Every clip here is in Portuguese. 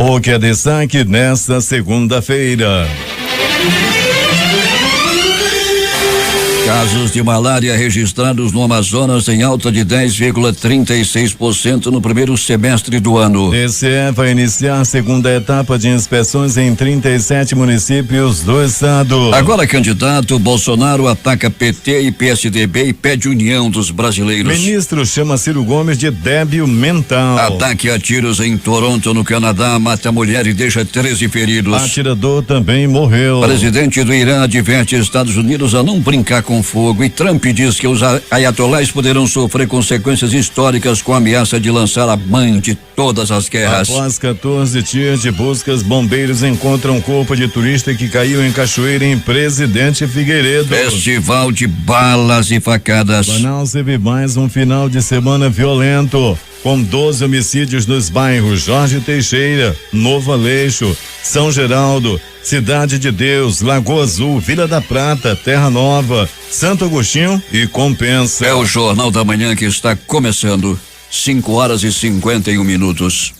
O que é destaque nesta segunda-feira? Casos de malária registrados no Amazonas em alta de 10,36% no primeiro semestre do ano. TCE vai iniciar a segunda etapa de inspeções em 37 municípios do estado. Agora, candidato, Bolsonaro ataca PT e PSDB e pede união dos brasileiros. Ministro chama Ciro Gomes de débil mental. Ataque a tiros em Toronto, no Canadá, mata mulher e deixa 13 feridos. Atirador também morreu. Presidente do Irã adverte Estados Unidos a não brincar com fogo e Trump diz que os ayatolás poderão sofrer consequências históricas com a ameaça de lançar a mãe de todas as guerras. Após 14 dias de buscas, bombeiros encontram um corpo de turista que caiu em cachoeira em Presidente Figueiredo. Festival de balas e facadas. Manaus teve mais um final de semana violento, com 12 homicídios nos bairros Jorge Teixeira, Novo Aleixo, São Geraldo, Cidade de Deus, Lagoa Azul, Vila da Prata, Terra Nova, Santo Agostinho e Compensa. É o Jornal da Manhã que está começando. 5:51.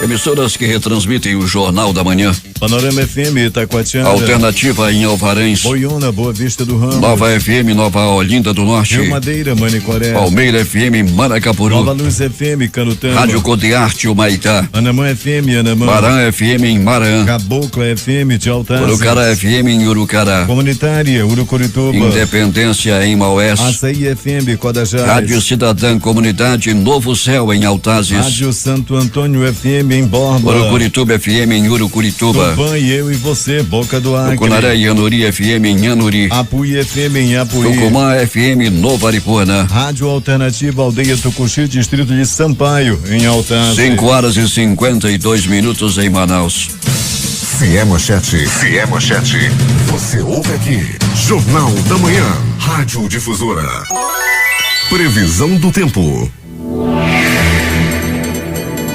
Emissoras que retransmitem o Jornal da Manhã. Panorama FM Itacoatiara. Alternativa em Alvarães. Boiúna, Boa Vista do Ramo. Nova FM Nova Olinda do Norte. Rio Madeira, Manicoré. Palmeira FM Maracapuru. Nova Luz FM Canutama. Rádio Codearte Humaitá. Anamã FM Anamã. Marã FM em Marã. Cabocla FM de Altazes. Urucará FM em Urucará. Comunitária Urucurituba. Independência em Maués. Açaí FM Codajás. Rádio Cidadã Comunidade Novo Céu em Altazes. Rádio Santo Antônio FM em Borba. Urucurituba FM em Urucurituba. Tupã e eu e você, Boca do Acre. Tucunaré e Anuri FM em Anuri. Apuí FM em Apuí. Tucumã FM Nova Aripuana. Rádio Alternativa Aldeia Tucuxi, distrito de Sampaio, em Altazes. 5:52 em Manaus. Se é manchete, você ouve aqui. Jornal da Manhã, Rádio Difusora. Previsão do tempo.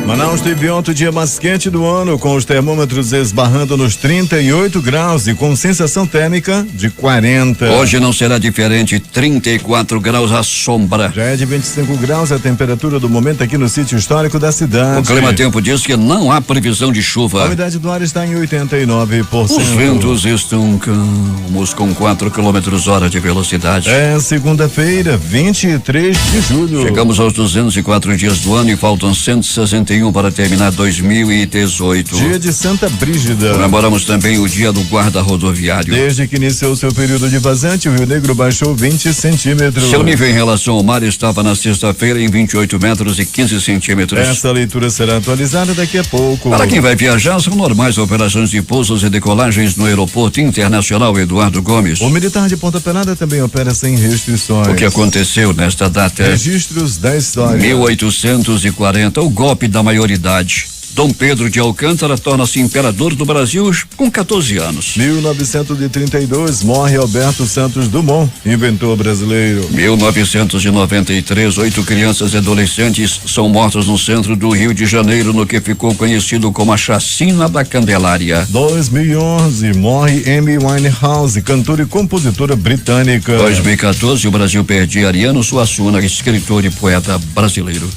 Manaus teve outro dia mais quente do ano, com os termômetros esbarrando nos 38 graus e com sensação térmica de 40. Hoje não será diferente, 34 graus à sombra. Já é de 25 graus a temperatura do momento aqui no sítio histórico da cidade. O Clima Tempo diz que não há previsão de chuva. A umidade do ar está em 89%. Os ventos estão calmos com 4 km/h de velocidade. É segunda-feira, 23 de julho. Chegamos aos 204 dias do ano e faltam 161 para terminar 2018. Dia de Santa Brígida. Comemoramos também o dia do guarda rodoviário. Desde que iniciou seu período de vazante, o Rio Negro baixou 20 centímetros. Seu nível em relação ao mar estava na sexta-feira em 28 metros e 15 centímetros. Essa leitura será atualizada daqui a pouco. Para quem vai viajar, são normais operações de pousos e decolagens no Aeroporto Internacional Eduardo Gomes. O militar de Ponta Pelada também opera sem restrições. O que aconteceu nesta data? Registros da história. 1840, o golpe da maioridade. Dom Pedro de Alcântara torna-se imperador do Brasil com 14 anos. 1932, morre Alberto Santos Dumont, inventor brasileiro. 1993, 8 crianças e adolescentes são mortas no centro do Rio de Janeiro, no que ficou conhecido como a Chacina da Candelária. 2011, morre Amy Winehouse, cantora e compositora britânica. 2014, o Brasil perdia Ariano Suassuna, escritor e poeta brasileiro.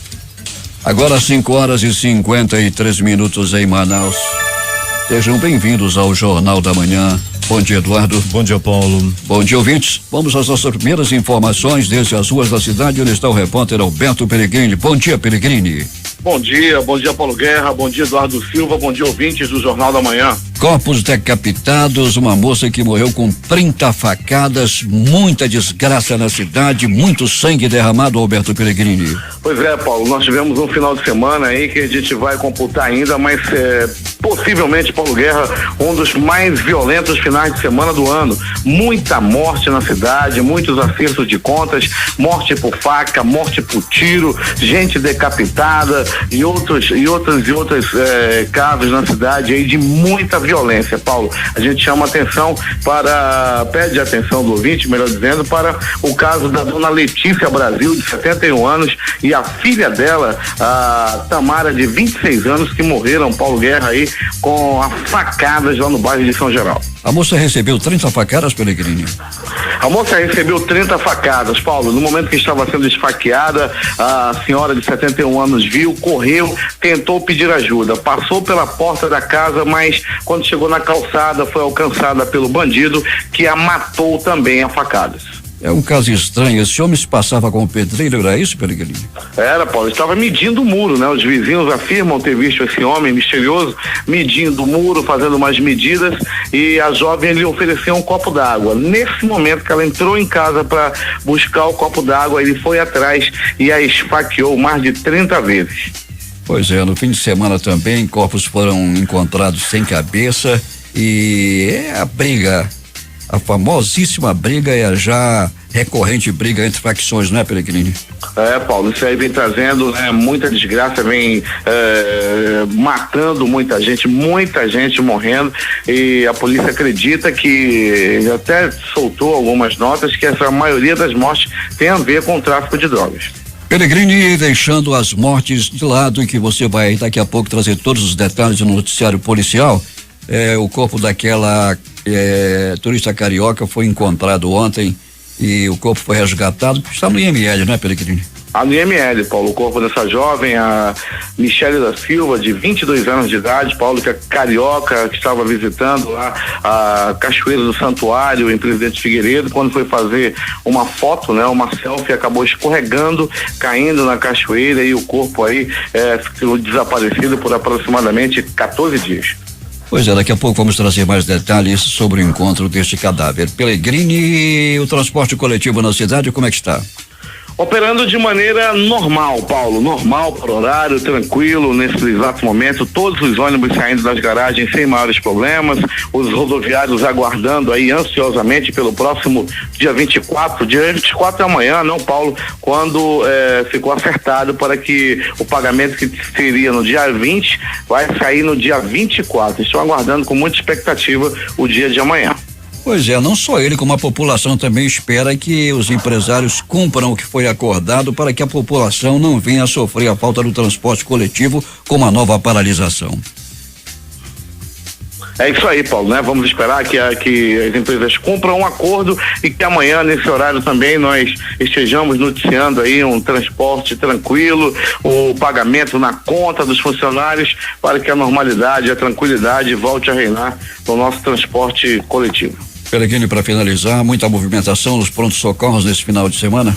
Agora 5:53 em Manaus. Sejam bem-vindos ao Jornal da Manhã. Bom dia, Eduardo. Bom dia, Paulo. Bom dia, ouvintes. Vamos às nossas primeiras informações desde as ruas da cidade, onde está o repórter Alberto Peregrini. Bom dia, Peregrini. Bom dia, Paulo Guerra, bom dia, Eduardo Silva, bom dia, ouvintes do Jornal da Manhã. Corpos decapitados, uma moça que morreu com 30 facadas, muita desgraça na cidade, muito sangue derramado, Alberto Peregrini. Pois é, Paulo, nós tivemos um final de semana aí que a gente vai computar ainda, mas possivelmente, Paulo Guerra, um dos mais violentos finais de semana do ano. Muita morte na cidade, muitos acertos de contas, morte por faca, morte por tiro, gente decapitada e outros casos na cidade aí de muita violência, Paulo. A gente pede a atenção do ouvinte, melhor dizendo, para o caso da dona Letícia Brasil, de 71 anos, e a filha dela, a Tamara, de 26 anos, que morreram, Paulo Guerra, aí com facadas lá no bairro de São Geraldo. A moça recebeu 30 facadas, Pelegrini? A moça recebeu 30 facadas, Paulo. No momento que estava sendo esfaqueada, a senhora de 71 anos viu, correu, tentou pedir ajuda, passou pela porta da casa, mas quando chegou na calçada foi alcançada pelo bandido, que a matou também a facadas. É um caso estranho. Esse homem se passava como pedreiro, era isso, Pelegrini? Era, Paulo, estava medindo o muro, né? Os vizinhos afirmam ter visto esse homem misterioso medindo o muro, fazendo umas medidas, e a jovem lhe ofereceu um copo d'água. Nesse momento que ela entrou em casa para buscar o copo d'água, ele foi atrás e a esfaqueou mais de 30 vezes. Pois é, no fim de semana também corpos foram encontrados sem cabeça e é a briga. A famosíssima briga é a já recorrente briga entre facções, não é, Pelegrini? É, Paulo, isso aí vem trazendo, né, muita desgraça, vem matando muita gente morrendo, e a polícia acredita que até soltou algumas notas que essa maioria das mortes tem a ver com o tráfico de drogas. Pelegrini, deixando as mortes de lado, e que você vai daqui a pouco trazer todos os detalhes do noticiário policial, o corpo daquela turista carioca foi encontrado ontem e o corpo foi resgatado, está no IML, não é, Pelegrini? No IML, Paulo, o corpo dessa jovem, a Michele da Silva, de 22 anos de idade, Paulo, que é carioca, que estava visitando lá a Cachoeira do Santuário, em Presidente Figueiredo, quando foi fazer uma foto, né, uma selfie, acabou escorregando, caindo na cachoeira, e o corpo aí ficou desaparecido por aproximadamente 14 dias. Pois é, daqui a pouco vamos trazer mais detalhes sobre o encontro deste cadáver. Pelegrini, o transporte coletivo na cidade, como é que está? Operando de maneira normal, Paulo, normal, por horário, tranquilo, nesse exato momento, todos os ônibus saindo das garagens sem maiores problemas, os rodoviários aguardando aí ansiosamente pelo próximo dia 24 é amanhã, não, Paulo, quando ficou acertado para que o pagamento que seria no dia 20 vai sair no dia 24. Estou aguardando com muita expectativa o dia de amanhã. Pois é, não só ele, como a população também espera que os empresários cumpram o que foi acordado para que a população não venha a sofrer a falta do transporte coletivo com uma nova paralisação. É isso aí, Paulo, né? Vamos esperar que as empresas cumpram um acordo e que amanhã, nesse horário também, nós estejamos noticiando aí um transporte tranquilo, o pagamento na conta dos funcionários, para que a normalidade, a tranquilidade volte a reinar no nosso transporte coletivo. Pelegrini, para finalizar, muita movimentação nos prontos-socorros nesse final de semana?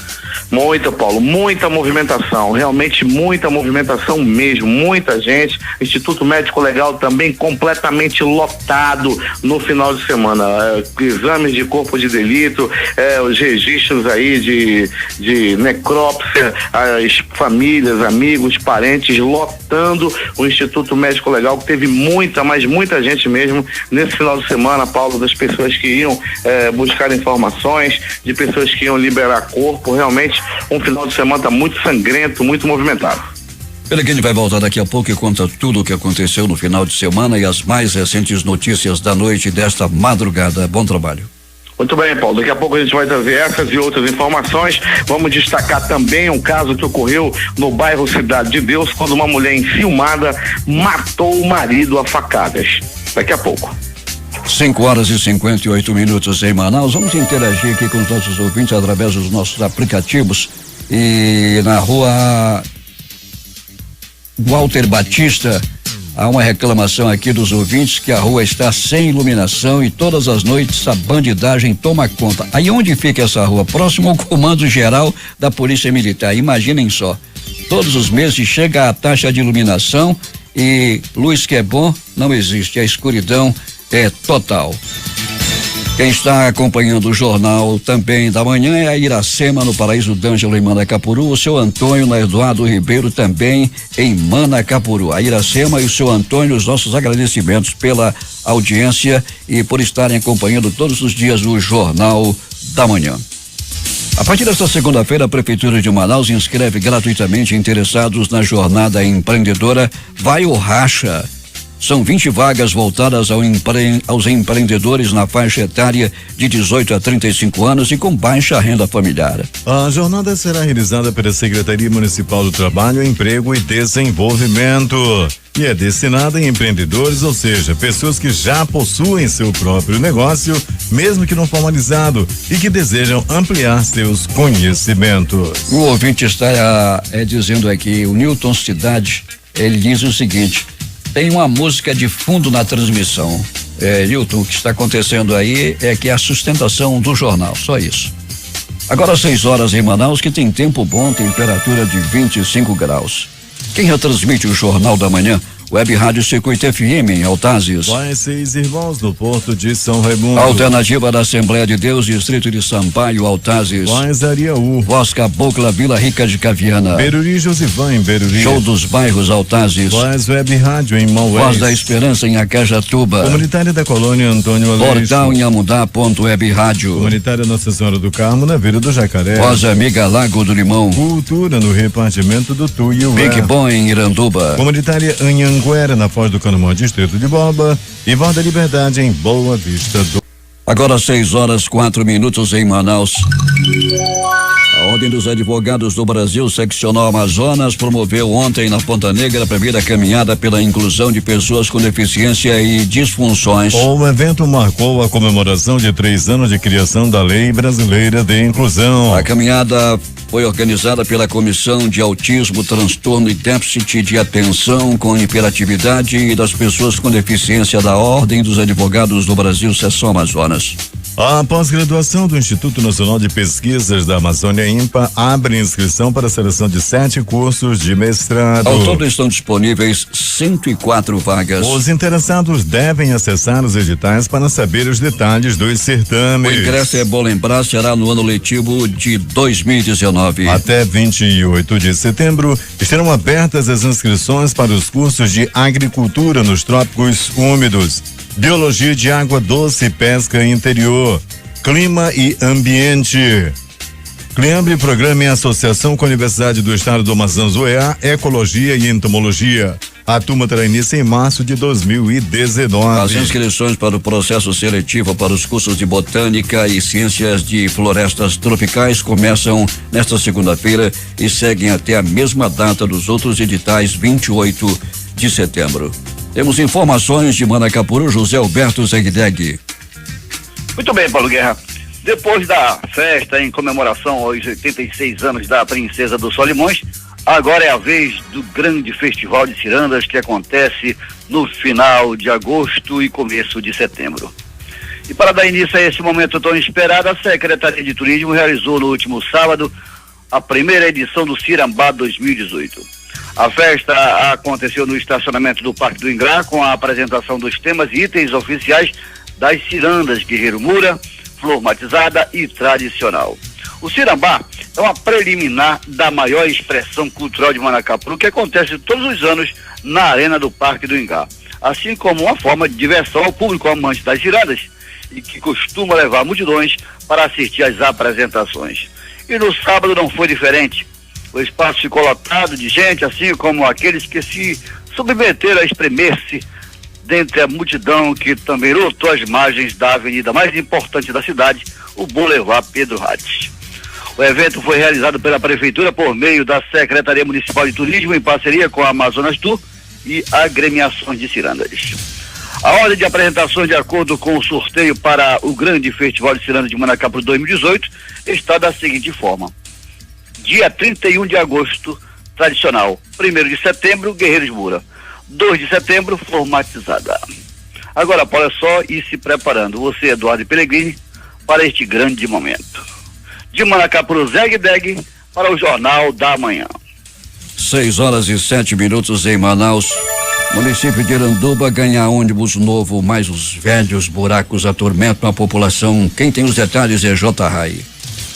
Muita, Paulo, muita movimentação, realmente muita movimentação mesmo, muita gente. Instituto Médico Legal também completamente lotado no final de semana. Exames de corpo de delito, os registros aí de necrópsia, as famílias, amigos, parentes lotando o Instituto Médico Legal, que teve muita, mas muita gente mesmo nesse final de semana, Paulo, das pessoas que iam buscar informações, de pessoas que iam liberar corpo. Realmente um final de semana tá muito sangrento, muito movimentado. Pelegrini vai voltar daqui a pouco e conta tudo o que aconteceu no final de semana e as mais recentes notícias da noite desta madrugada. Bom trabalho. Muito bem, Paulo. Daqui a pouco a gente vai trazer essas e outras informações. Vamos destacar também um caso que ocorreu no bairro Cidade de Deus, quando uma mulher enciumada matou o marido a facadas. Daqui a pouco. 5h58 em Manaus. Vamos interagir aqui com os nossos ouvintes através dos nossos aplicativos. E na rua Walter Batista, há uma reclamação aqui dos ouvintes que a rua está sem iluminação e todas as noites a bandidagem toma conta. Aí onde fica essa rua? Próximo ao Comando Geral da Polícia Militar. Imaginem só, todos os meses chega a taxa de iluminação e luz que é bom não existe, a escuridão é total. Quem está acompanhando o jornal também da manhã é a Iracema, no Paraíso d'Ângelo, em Manacapuru, o seu Antônio na Eduardo Ribeiro, também em Manacapuru. A Iracema e o seu Antônio, os nossos agradecimentos pela audiência e por estarem acompanhando todos os dias o Jornal da Manhã. A partir desta segunda-feira, a Prefeitura de Manaus inscreve gratuitamente interessados na jornada empreendedora Vai o Racha. São 20 vagas voltadas aos empreendedores na faixa etária de 18 a 35 anos e com baixa renda familiar. A jornada será realizada pela Secretaria Municipal do Trabalho, Emprego e Desenvolvimento e é destinada a empreendedores, ou seja, pessoas que já possuem seu próprio negócio, mesmo que não formalizado, e que desejam ampliar seus conhecimentos. O ouvinte está dizendo aqui, o Newton Cidade, ele diz o seguinte: tem uma música de fundo na transmissão. Newton, o que está acontecendo aí é que é a sustentação do jornal, só isso. Agora 6 horas em Manaus, que tem tempo bom, temperatura de 25 graus. Quem retransmite o Jornal da Manhã? Web Rádio Circuito FM em Altazes. Vai 6 Irmãos no Porto de São Raimundo. Alternativa da Assembleia de Deus, Distrito de Sampaio, Altazes. Vai Zariaú. Voz Cabocla, Vila Rica de Caviana. Beruri, Josivã em Beruri. Show dos Bairros, Altazes. Voz Web Rádio em Maués. Voz da Esperança em Acajatuba. Comunitária da Colônia Antônio Aleixo. Portal em Amudá.web Rádio. Comunitária Nossa Senhora do Carmo na Vila do Jacaré. Voz Amiga Lago do Limão. Cultura no repartimento do Tuiué. Big Bom em Iranduba. Comunitária Anhanguera na Foz do Canumã, Distrito de Boba, e Voz da Liberdade em Boa Vista do... Agora 6 horas 4 minutos em Manaus. A Ordem dos Advogados do Brasil, Seccional Amazonas, promoveu ontem na Ponta Negra a primeira caminhada pela inclusão de pessoas com deficiência e disfunções. O evento marcou a comemoração de 3 anos de criação da Lei Brasileira de Inclusão. A caminhada foi organizada pela Comissão de Autismo, Transtorno e Déficit de Atenção com Hiperatividade das Pessoas com Deficiência da Ordem dos Advogados do Brasil, Seção Amazonas. A pós-graduação do Instituto Nacional de Pesquisas da Amazônia INPA abre inscrição para a seleção de 7 cursos de mestrado. Ao todo estão disponíveis 104 vagas. Os interessados devem acessar os editais para saber os detalhes dos certames. O ingresso, é bom lembrar, será no ano letivo de 2019. Até 28 de setembro estarão abertas as inscrições para os cursos de Agricultura nos Trópicos Úmidos, Biologia de Água Doce e Pesca Interior, Clima e Ambiente. CLIAMBRE, programa em associação com a Universidade do Estado do Amazonas, UEA, Ecologia e Entomologia. A turma terá início em março de 2019. As inscrições para o processo seletivo para os cursos de Botânica e Ciências de Florestas Tropicais começam nesta segunda-feira e seguem até a mesma data dos outros editais, 28 de setembro. Temos informações de Manacapuru, José Alberto Zegdeg. Muito bem, Paulo Guerra. Depois da festa em comemoração aos 86 anos da Princesa dos Solimões, agora é a vez do grande festival de cirandas que acontece no final de agosto e começo de setembro. E para dar início a esse momento tão esperado, a Secretaria de Turismo realizou no último sábado a primeira edição do Cirambá 2018. A festa aconteceu no estacionamento do Parque do Ingrá, com a apresentação dos temas e itens oficiais das cirandas Guerreiro Moura, Flor Matizada e Tradicional. O Cirambá é uma preliminar da maior expressão cultural de Manacapuru, que acontece todos os anos na arena do Parque do Ingrá, assim como uma forma de diversão ao público amante das cirandas e que costuma levar multidões para assistir às apresentações. E no sábado não foi diferente. O espaço ficou lotado de gente, assim como aqueles que se submeteram a espremer-se dentre a multidão que também lotou as margens da avenida mais importante da cidade, o Boulevard Pedro Hatz. O evento foi realizado pela Prefeitura por meio da Secretaria Municipal de Turismo em parceria com a Amazonas Tour e agremiações de cirandas. A ordem de apresentações, de acordo com o sorteio para o grande Festival de Cirandas de Manacapuru 2018, está da seguinte forma: dia 31 de agosto, Tradicional. 1º de setembro, Guerreiros Moura. 2 de setembro, Flor Matizada. Agora, olha só, e se preparando, você, Eduardo Pellegrini, para este grande momento. De Manacapuru, Zegdeg, para o Jornal da Manhã. 6 horas e 7 minutos em Manaus. Município de Iranduba ganha ônibus novo, mas os velhos buracos atormentam a população. Quem tem os detalhes é J. Rai.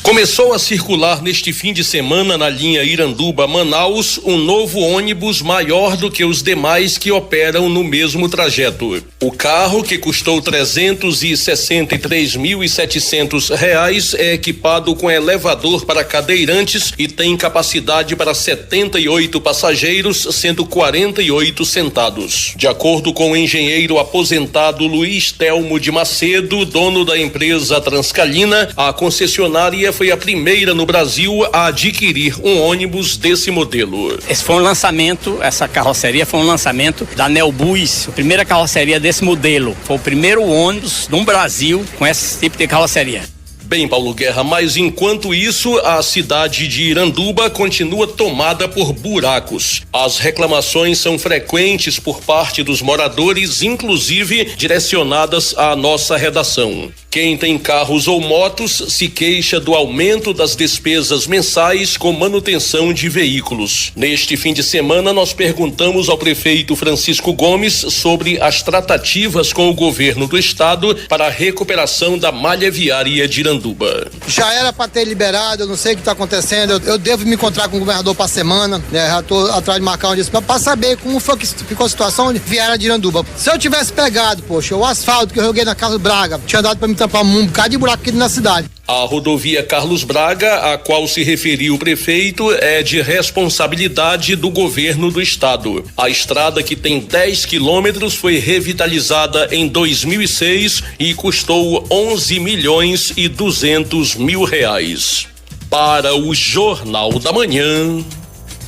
Começou a circular neste fim de semana na linha Iranduba-Manaus um novo ônibus maior do que os demais que operam no mesmo trajeto. O carro, que custou R$363.700, é equipado com elevador para cadeirantes e tem capacidade para 78 passageiros, sendo 48 sentados. De acordo com o engenheiro aposentado Luiz Telmo de Macedo, dono da empresa Transcalina, a concessionária foi a primeira no Brasil a adquirir um ônibus desse modelo. Esse foi um lançamento, essa carroceria foi um lançamento da Neobus, a primeira carroceria desse modelo. Foi o primeiro ônibus no Brasil com esse tipo de carroceria. Bem, Paulo Guerra, mas enquanto isso, a cidade de Iranduba continua tomada por buracos. As reclamações são frequentes por parte dos moradores, inclusive direcionadas à nossa redação. Quem tem carros ou motos se queixa do aumento das despesas mensais com manutenção de veículos. Neste fim de semana, nós perguntamos ao prefeito Francisco Gomes sobre as tratativas com o governo do estado para a recuperação da malha viária de Iranduba. Já era para ter liberado, eu não sei o que está acontecendo, eu devo me encontrar com o governador para a semana, né? Já estou atrás de marcar um dia para saber como foi que ficou a situação viária de Iranduba. Se eu tivesse pegado, poxa, o asfalto que eu joguei na Carlos Braga, tinha dado para me tampar um bocado de buraco aqui na cidade. A rodovia Carlos Braga, a qual se referiu o prefeito, é de responsabilidade do governo do estado. A estrada, que tem 10 quilômetros, foi revitalizada em 2006 e custou R$11.200.000. Para o Jornal da Manhã,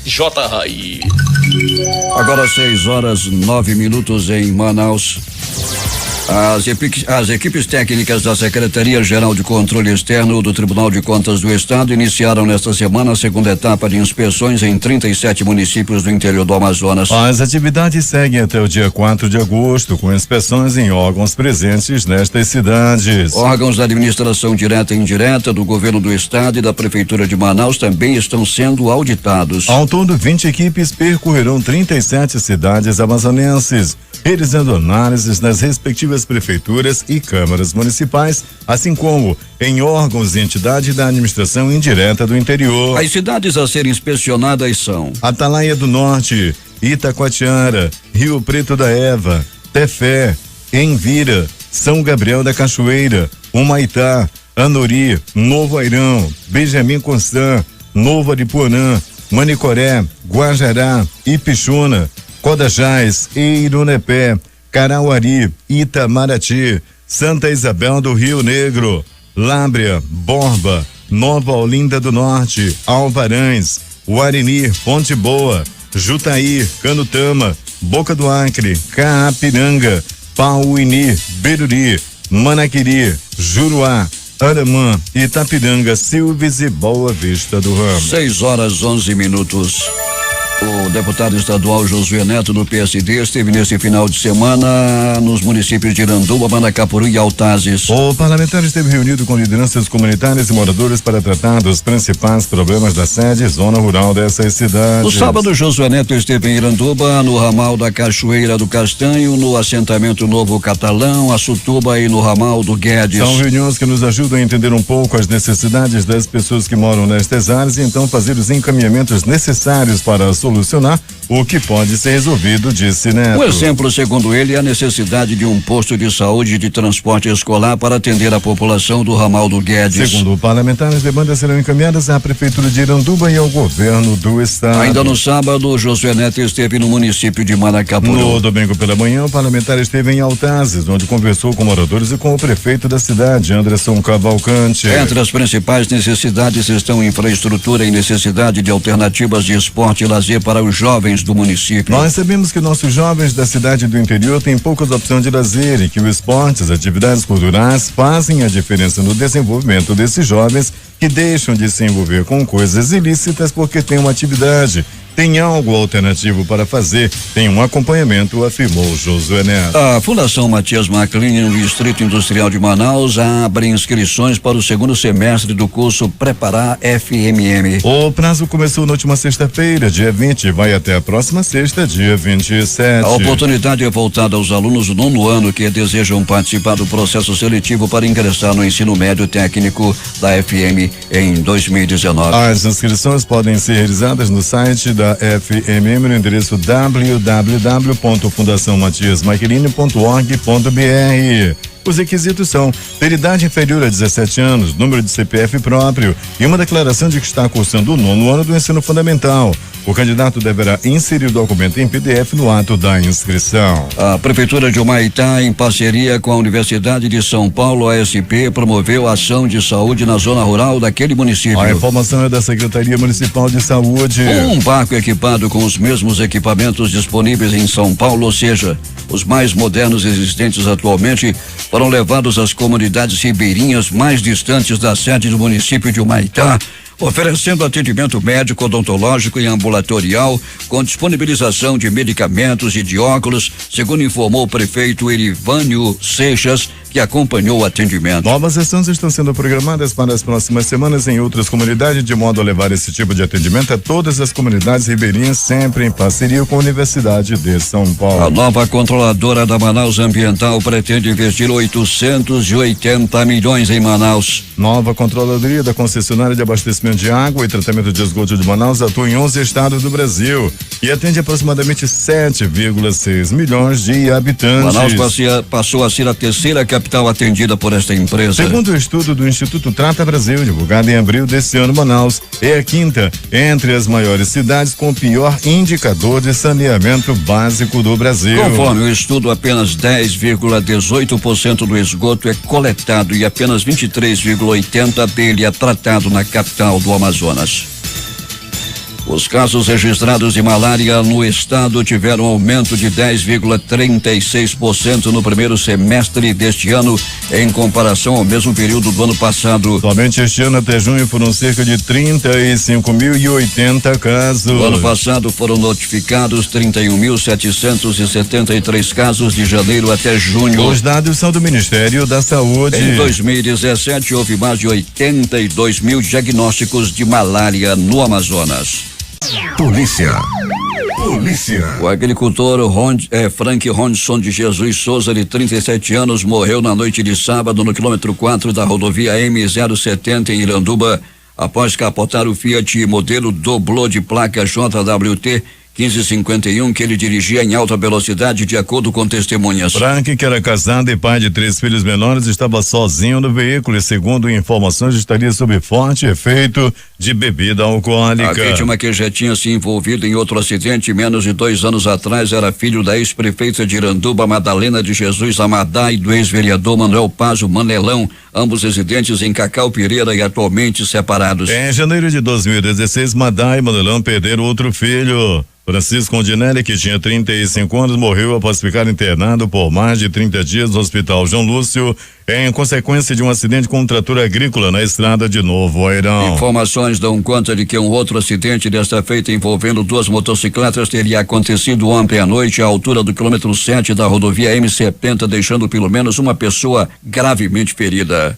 J. Rai. Agora 6h09 em Manaus. As equipes técnicas da Secretaria-Geral de Controle Externo do Tribunal de Contas do Estado iniciaram nesta semana a segunda etapa de inspeções em 37 municípios do interior do Amazonas. As atividades seguem até o dia 4 de agosto, com inspeções em órgãos presentes nestas cidades. Órgãos da administração direta e indireta do governo do estado e da Prefeitura de Manaus também estão sendo auditados. Ao todo, 20 equipes percorrerão 37 cidades amazonenses, realizando análises nas respectivas prefeituras e câmaras municipais, assim como em órgãos e entidades da administração indireta do interior. As cidades a serem inspecionadas são Atalaia do Norte, Itacoatiara, Rio Preto da Eva, Tefé, Envira, São Gabriel da Cachoeira, Humaitá, Anori, Novo Airão, Benjamin Constant, Novo Aripuanã, Manicoré, Guajará, Ipixuna, Codajás, Eirunepé, Carauari, Itamaraty, Santa Isabel do Rio Negro, Lábrea, Borba, Nova Olinda do Norte, Alvarães, Guarini, Ponte Boa, Jutaí, Canutama, Boca do Acre, Caapiranga, Pauini, Beruri, Manaquiri, Juruá, Aramã, Itapiranga, Silves e Boa Vista do Ramo. 6h11. O deputado estadual Josué Neto, do PSD, esteve nesse final de semana nos municípios de Iranduba, Manacapuru e Altazes. O parlamentar esteve reunido com lideranças comunitárias e moradores para tratar dos principais problemas da sede e zona rural dessas cidades. No sábado, Josué Neto esteve em Iranduba, no ramal da Cachoeira do Castanho, no assentamento Novo Catalão, Açutuba e no ramal do Guedes. São reuniões que nos ajudam a entender um pouco as necessidades das pessoas que moram nestas áreas e então fazer os encaminhamentos necessários para solucionar o que pode ser resolvido, disse Neto. Um exemplo, segundo ele, é a necessidade de um posto de saúde e de transporte escolar para atender a população do ramal do Guedes. Segundo o parlamentar, as demandas serão encaminhadas à Prefeitura de Iranduba e ao governo do estado. Ainda no sábado, Josué Neto esteve no município de Manacapuru. No domingo pela manhã, o parlamentar esteve em Altazes, onde conversou com moradores e com o prefeito da cidade, Anderson Cavalcante. Entre as principais necessidades estão infraestrutura e necessidade de alternativas de esporte e lazer para os jovens do município. Nós sabemos que nossos jovens da cidade e do interior têm poucas opções de lazer e que o esporte, as atividades culturais fazem a diferença no desenvolvimento desses jovens que deixam de se envolver com coisas ilícitas porque têm uma atividade tem algo alternativo para fazer, tem um acompanhamento, afirmou Josué Neto. A Fundação Matias Maclini, no Distrito Industrial de Manaus, abre inscrições para o segundo semestre do curso Preparar FMM. O prazo começou na última sexta-feira, dia 20, vai até a próxima sexta, dia 27. A oportunidade é voltada aos alunos do 9º ano que desejam participar do processo seletivo para ingressar no ensino médio técnico da FM em 2019. As inscrições podem ser realizadas no site da FMM no endereço www.fundaçãomatiasmaclini.org.br. Os requisitos são ter idade inferior a 17 anos, número de CPF próprio e uma declaração de que está cursando o 9º ano do ensino fundamental. O candidato deverá inserir o documento em PDF no ato da inscrição. A Prefeitura de Humaitá, em parceria com a Universidade de São Paulo, ASP, promoveu a ação de saúde na zona rural daquele município. A informação é da Secretaria Municipal de Saúde. Um barco equipado com os mesmos equipamentos disponíveis em São Paulo, ou seja, os mais modernos existentes atualmente, foram levados às comunidades ribeirinhas mais distantes da sede do município de Humaitá, oferecendo atendimento médico, odontológico e ambulatorial, com disponibilização de medicamentos e de óculos, segundo informou o prefeito Erivânio Seixas, que acompanhou o atendimento. Novas ações estão sendo programadas para as próximas semanas em outras comunidades, de modo a levar esse tipo de atendimento a todas as comunidades ribeirinhas, sempre em parceria com a Universidade de São Paulo. A nova controladora da Manaus Ambiental pretende investir 880 milhões em Manaus. Nova controladoria da concessionária de abastecimento de água e tratamento de esgoto de Manaus atua em 11 estados do Brasil e atende aproximadamente 7,6 milhões de habitantes. Manaus passou a ser a terceira capital atendida por esta empresa. Segundo o estudo do Instituto Trata Brasil, divulgado em abril deste ano, Manaus é a quinta entre as maiores cidades com o pior indicador de saneamento básico do Brasil. Conforme o estudo, apenas 10,18% do esgoto é coletado e apenas 23,80% dele é tratado na capital do Amazonas. Os casos registrados de malária no estado tiveram aumento de 10,36% no primeiro semestre deste ano, em comparação ao mesmo período do ano passado. Somente este ano até junho foram cerca de 35.080 casos. No ano passado foram notificados 31.773 casos de janeiro até junho. Os dados são do Ministério da Saúde. Em 2017 houve mais de 82 mil diagnósticos de malária no Amazonas. Polícia. O agricultor Frank Ronson de Jesus Souza, de 37 anos, morreu na noite de sábado no quilômetro 4 da rodovia M070 em Iranduba, após capotar o Fiat modelo Doblô de placa JWT 1551 que ele dirigia em alta velocidade, de acordo com testemunhas. Frank, que era casado e pai de 3 filhos menores, estava sozinho no veículo e, segundo informações, estaria sob forte efeito de bebida alcoólica. A vítima, que já tinha se envolvido em outro acidente menos de 2 anos atrás, era filho da ex-prefeita de Iranduba, Madalena de Jesus Amadá, e do ex-vereador Manuel Pazo Manelão, ambos residentes em Cacau Pereira e atualmente separados. Em janeiro de 2016, Madá e Manelão perderam outro filho. Francisco Ondinelli, que tinha 35 anos, morreu após ficar internado por mais de 30 dias no Hospital João Lúcio, em consequência de um acidente com um trator agrícola na estrada de Novo Airão. Informações dão conta de que um outro acidente, desta feita envolvendo 2 motocicletas, teria acontecido ontem à noite à altura do quilômetro 7 da rodovia M70, deixando pelo menos uma pessoa gravemente ferida.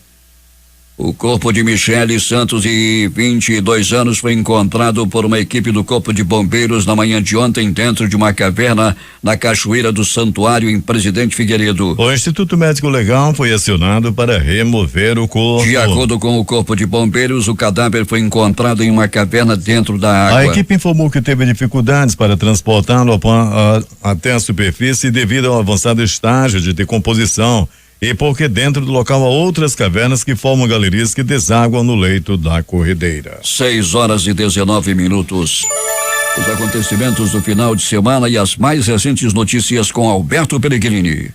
O corpo de Michele Santos, de 22 anos, foi encontrado por uma equipe do Corpo de Bombeiros na manhã de ontem dentro de uma caverna na Cachoeira do Santuário, em Presidente Figueiredo. O Instituto Médico Legal foi acionado para remover o corpo. De acordo com o Corpo de Bombeiros, o cadáver foi encontrado em uma caverna dentro da água. A equipe informou que teve dificuldades para transportá-lo até a superfície devido ao avançado estágio de decomposição, e porque dentro do local há outras cavernas que formam galerias que desaguam no leito da corredeira. 6:19. Os acontecimentos do final de semana e as mais recentes notícias com Alberto Pellegrini.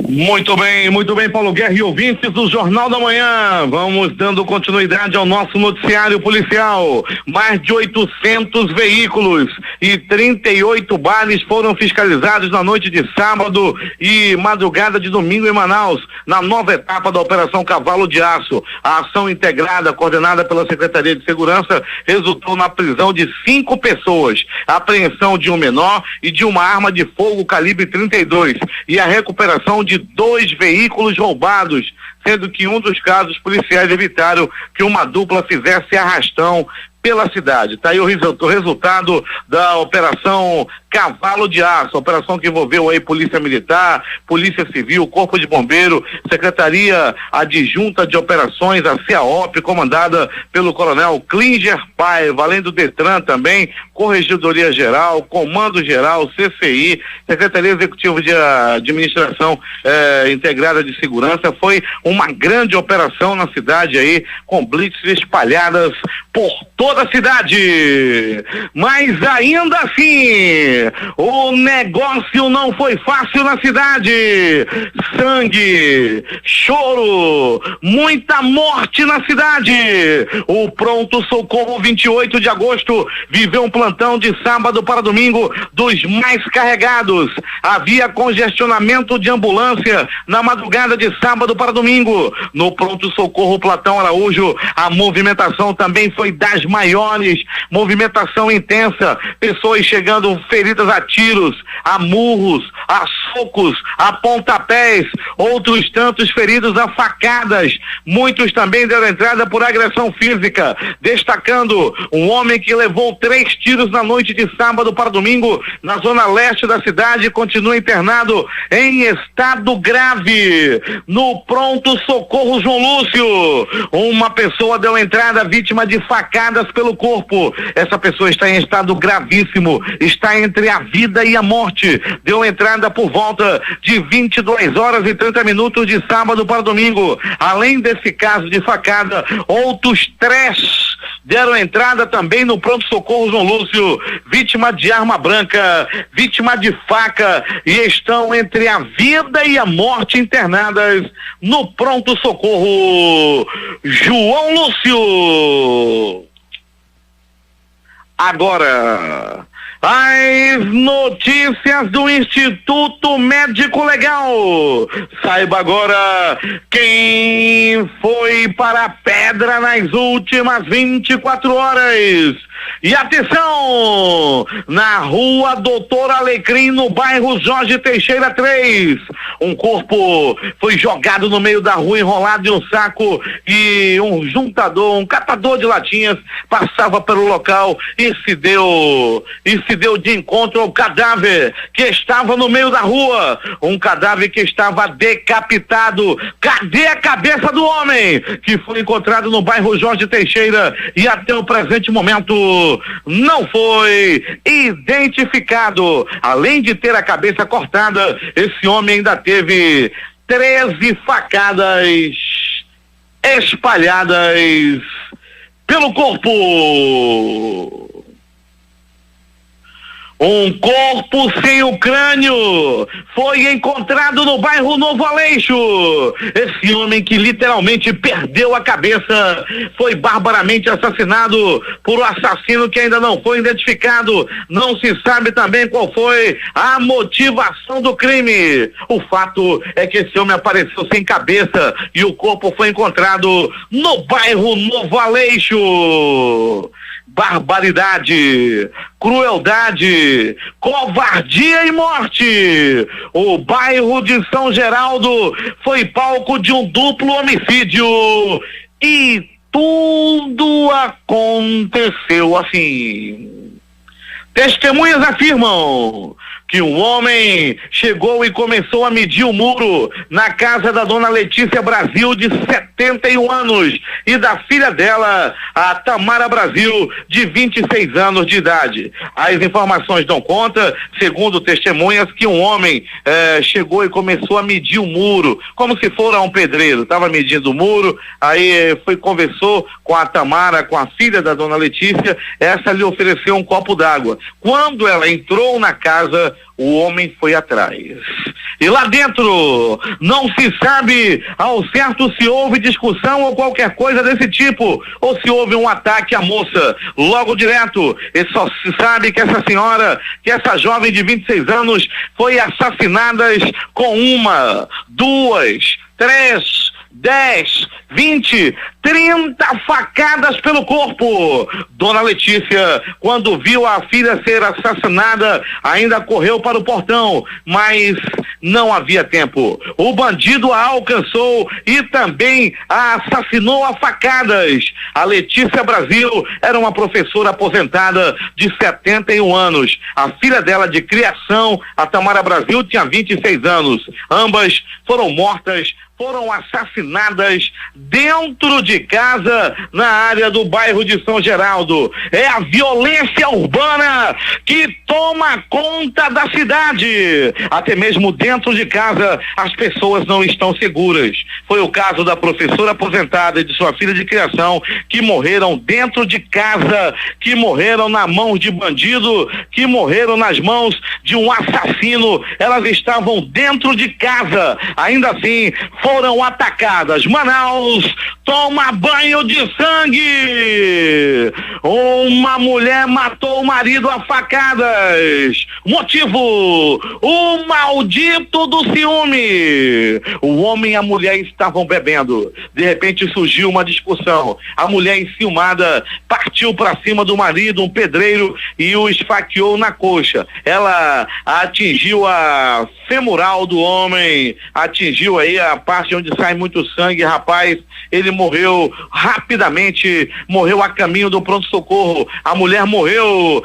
Muito bem, Paulo Guerra e ouvintes do Jornal da Manhã. Vamos dando continuidade ao nosso noticiário policial. Mais de 800 veículos e 38 bares foram fiscalizados na noite de sábado e madrugada de domingo em Manaus, na nova etapa da Operação Cavalo de Aço. A ação integrada, coordenada pela Secretaria de Segurança, resultou na prisão de 5 pessoas, a apreensão de um menor e de uma arma de fogo calibre 32 e a recuperação de 2 veículos roubados, sendo que em um dos casos policiais evitaram que uma dupla fizesse arrastão pela cidade. Está aí o resultado da Operação Cavalo de Aço, operação que envolveu aí Polícia Militar, Polícia Civil, Corpo de Bombeiro, Secretaria Adjunta de Operações, a CEAOP, comandada pelo Coronel Klinger Paiva, além do Detran também, Corregedoria Geral, Comando Geral, CCI, Secretaria Executiva de Administração Integrada de Segurança. Foi uma grande operação na cidade aí, com blitz espalhadas por toda a cidade. Mas ainda assim, o negócio não foi fácil na cidade. Sangue, choro, muita morte na cidade. O Pronto Socorro 28 de agosto viveu um plantão de sábado para domingo dos mais carregados. Havia congestionamento de ambulância na madrugada de sábado para domingo. No Pronto Socorro Platão Araújo, a movimentação também foi das maiores, movimentação intensa, pessoas chegando feridas a tiros, a murros, a socos, a pontapés, outros tantos feridos a facadas, muitos também deram entrada por agressão física, destacando um homem que levou 3 tiros na noite de sábado para domingo na zona leste da cidade, continua internado em estado grave no Pronto Socorro João Lúcio. Uma pessoa deu entrada vítima de facadas pelo corpo. Essa pessoa está em estado gravíssimo, está entre a vida e a morte. Deu entrada por volta de 22h30 de sábado para domingo. Além desse caso de facada, outros 3 deram entrada também no pronto-socorro João Lúcio, vítima de arma branca, vítima de faca, e estão entre a vida e a morte internadas no pronto-socorro João Lúcio. Agora, as notícias do Instituto Médico Legal. Saiba agora quem foi para a pedra nas últimas 24 horas. E atenção, na rua Doutor Alecrim, no bairro Jorge Teixeira 3, um corpo foi jogado no meio da rua, enrolado em um saco, e um juntador, um catador de latinhas passava pelo local e se deu de encontro ao cadáver que estava no meio da rua, um cadáver que estava decapitado. Cadê a cabeça do homem que foi encontrado no bairro Jorge Teixeira e até o presente momento não foi identificado? Além de ter a cabeça cortada, esse homem ainda teve 13 facadas espalhadas pelo corpo. Um corpo sem o crânio foi encontrado no bairro Novo Aleixo. Esse homem que literalmente perdeu a cabeça foi barbaramente assassinado por um assassino que ainda não foi identificado. Não se sabe também qual foi a motivação do crime. O fato é que esse homem apareceu sem cabeça e o corpo foi encontrado no bairro Novo Aleixo. Barbaridade, crueldade, covardia e morte. O bairro de São Geraldo foi palco de um duplo homicídio e tudo aconteceu assim. Testemunhas afirmam que um homem chegou e começou a medir o muro na casa da dona Letícia Brasil, de 71 anos, e da filha dela, a Tamara Brasil, de 26 anos de idade. As informações dão conta, segundo testemunhas, que um homem chegou e começou a medir o muro, como se fosse um pedreiro. Estava medindo o muro, aí conversou com a Tamara, com a filha da dona Letícia. Essa lhe ofereceu um copo d'água. Quando ela entrou na casa, o homem foi atrás. E lá dentro, não se sabe ao certo se houve discussão ou qualquer coisa desse tipo, ou se houve um ataque à moça logo direto. E só se sabe que essa senhora, que essa jovem de 26 anos, foi assassinada com 1, 2, 3, 10, 20, 30 facadas pelo corpo. Dona Letícia, quando viu a filha ser assassinada, ainda correu para o portão, mas não havia tempo. O bandido a alcançou e também a assassinou a facadas. A Letícia Brasil era uma professora aposentada de 71 anos. A filha dela de criação, a Tamara Brasil, tinha 26 anos. Ambas foram mortas, foram assassinadas dentro de casa na área do bairro de São Geraldo. É a violência urbana que toma conta da cidade. Até mesmo dentro de casa as pessoas não estão seguras. Foi o caso da professora aposentada e de sua filha de criação, que morreram dentro de casa, que morreram na mão de bandido, que morreram nas mãos de um assassino. Elas estavam dentro de casa, ainda assim foram atacadas. Manaus toma banho de sangue. Uma mulher matou o marido a facadas. Motivo: o maldito do ciúme. O homem e a mulher estavam bebendo. De repente surgiu uma discussão. A mulher, enciumada, partiu para cima do marido, um pedreiro, e o esfaqueou na coxa. Ela atingiu a femoral do homem, atingiu aí a parte onde sai muito sangue. Rapaz, ele morreu rapidamente, morreu a caminho do pronto-socorro. A mulher morreu.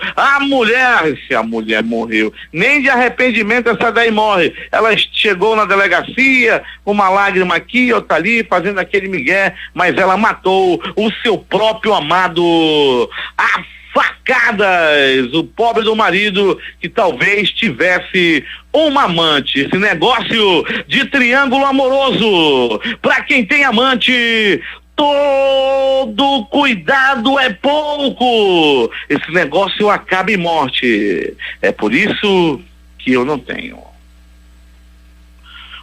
Se a mulher morreu, nem de arrependimento essa daí morre. Ela chegou na delegacia, uma lágrima aqui, outra ali, fazendo aquele migué, mas ela matou o seu próprio amado a facadas. O pobre do marido, que talvez tivesse uma amante. Esse negócio de triângulo amoroso, pra quem tem amante, todo cuidado é pouco. Esse negócio acaba em morte. É por isso que eu não tenho.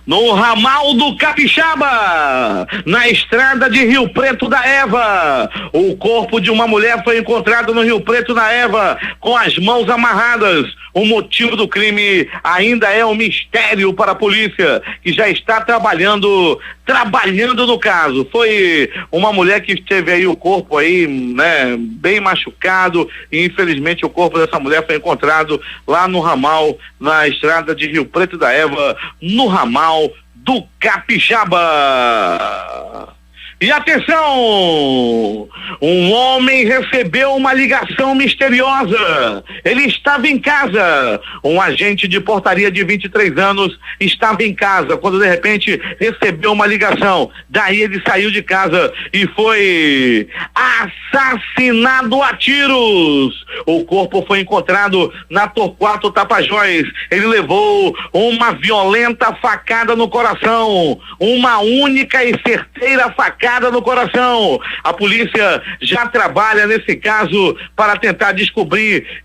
No ramal do Capixaba, na estrada de Rio Preto da Eva, o corpo de uma mulher foi encontrado no Rio Preto da Eva, com as mãos amarradas. O motivo do crime ainda é um mistério para a polícia, que já está trabalhando no caso. Foi uma mulher que teve aí o corpo aí, né, bem machucado, e infelizmente o corpo dessa mulher foi encontrado lá no ramal, na estrada de Rio Preto da Eva, no ramal do Capixaba. E atenção! Um homem recebeu uma ligação misteriosa. Ele estava em casa. Um agente de portaria de 23 anos estava em casa quando de repente recebeu uma ligação. Daí ele saiu de casa e foi assassinado a tiros. O corpo foi encontrado na Torquato Tapajós. Ele levou uma violenta facada no coração. Uma única e certeira facada no coração. A polícia já trabalha nesse caso para tentar descobrir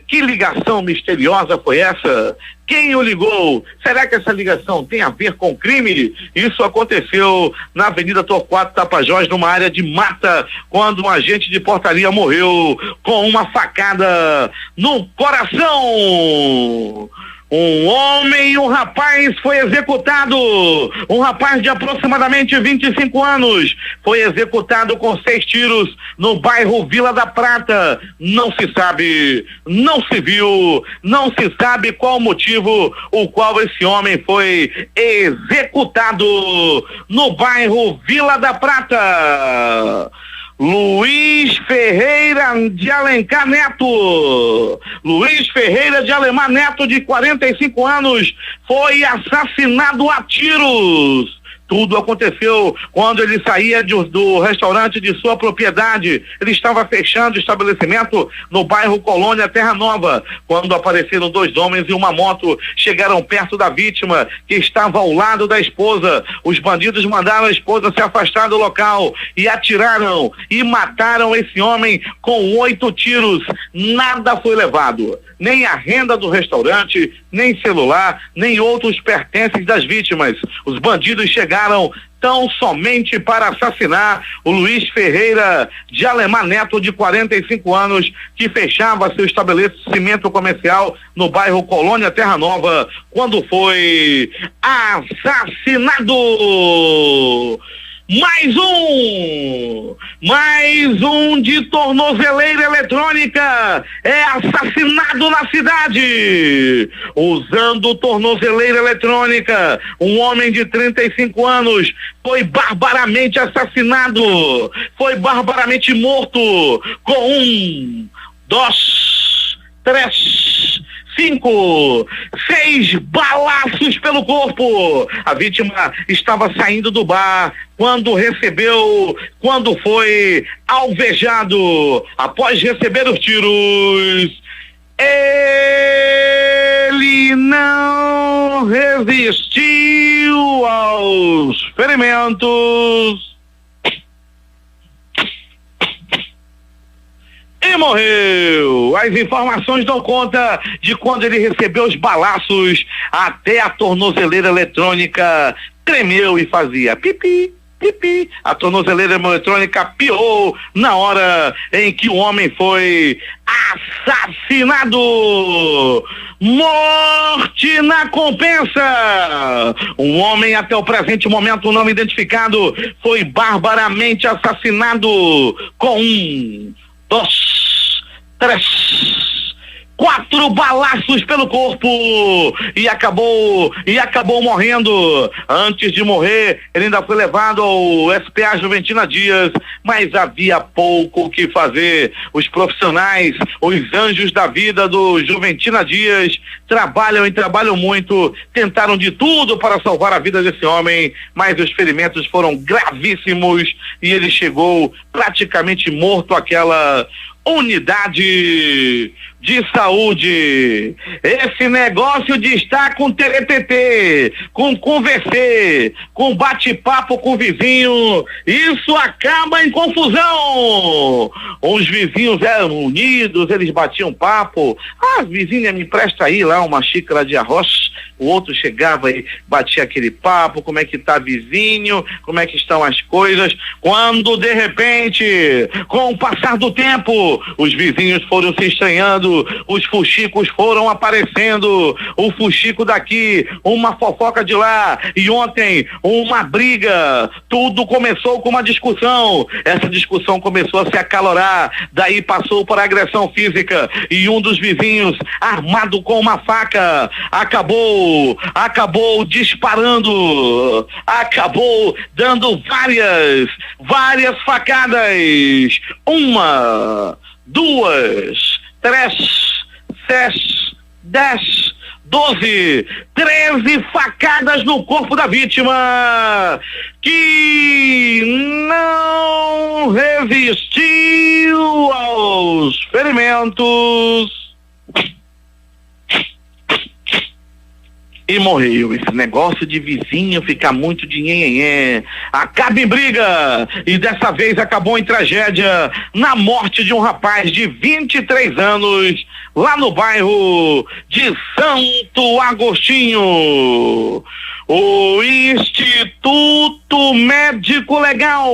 que ligação misteriosa foi essa. Quem o ligou? Será que essa ligação tem a ver com crime? Isso aconteceu na Avenida Torquato Tapajós, numa área de mata, quando um agente de portaria morreu com uma facada no coração. Um homem e um rapaz foi executado. Um rapaz de aproximadamente 25 anos foi executado com 6 tiros no bairro Vila da Prata. Não se sabe, não se viu, não se sabe qual o motivo o qual esse homem foi executado no bairro Vila da Prata. Luiz Ferreira de Alencar Neto. Luiz Ferreira de Alemar Neto, de 45 anos, foi assassinado a tiros. Tudo aconteceu quando ele saía do restaurante de sua propriedade. Ele estava fechando o estabelecimento no bairro Colônia Terra Nova, quando apareceram 2 homens e uma moto. Chegaram perto da vítima, que estava ao lado da esposa. Os bandidos mandaram a esposa se afastar do local e atiraram e mataram esse homem com 8 tiros. Nada foi levado, nem a renda do restaurante, nem celular, nem outros pertences das vítimas. Os bandidos chegaram tão somente para assassinar o Luiz Ferreira de Alemar Neto, de 45 anos, que fechava seu estabelecimento comercial no bairro Colônia Terra Nova, quando foi assassinado. Mais um de tornozeleira eletrônica é assassinado na cidade. Usando tornozeleira eletrônica, um homem de 35 anos foi barbaramente assassinado, foi barbaramente morto com 1, 2, 3, 5, 6 balaços pelo corpo. A vítima estava saindo do bar quando foi alvejado. Após receber os tiros, ele não resistiu aos ferimentos e morreu. As informações dão conta de quando ele recebeu os balaços, até a tornozeleira eletrônica tremeu e fazia pipi, pipi. A tornozeleira eletrônica piou na hora em que o homem foi assassinado. Morte na compensa. Um homem até o presente momento não identificado foi barbaramente assassinado com 1, 2, 3, 4 balaços pelo corpo e acabou morrendo. Antes de morrer, ele ainda foi levado ao SPA Juventina Dias, mas havia pouco o que fazer. Os profissionais, os anjos da vida do Juventina Dias trabalham muito, tentaram de tudo para salvar a vida desse homem, mas os ferimentos foram gravíssimos e ele chegou praticamente morto àquela unidade de saúde. Esse negócio de estar com TTT, com conversê, com bate-papo com o vizinho, isso acaba em confusão. Os vizinhos eram unidos, eles batiam papo. Vizinha, me empresta aí lá uma xícara de arroz. O outro chegava e batia aquele papo, como é que tá vizinho, como é que estão as coisas, quando de repente, com o passar do tempo, os vizinhos foram se estranhando, os fuxicos foram aparecendo, o fuxico daqui, uma fofoca de lá, e ontem uma briga. Tudo começou com uma discussão, essa discussão começou a se acalorar, daí passou para agressão física, e um dos vizinhos, armado com uma faca, acabou disparando, acabou dando várias facadas. 1, 2, 3, 7, 10, 12, 13 facadas no corpo da vítima, que não resistiu aos ferimentos e morreu. Esse negócio de vizinho ficar muito de nhenhenhé acaba em briga, e dessa vez acabou em tragédia, na morte de um rapaz de 23 anos lá no bairro de Santo Agostinho. O Instituto Médico Legal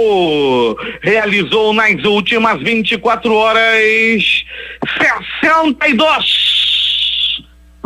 realizou nas últimas 24 horas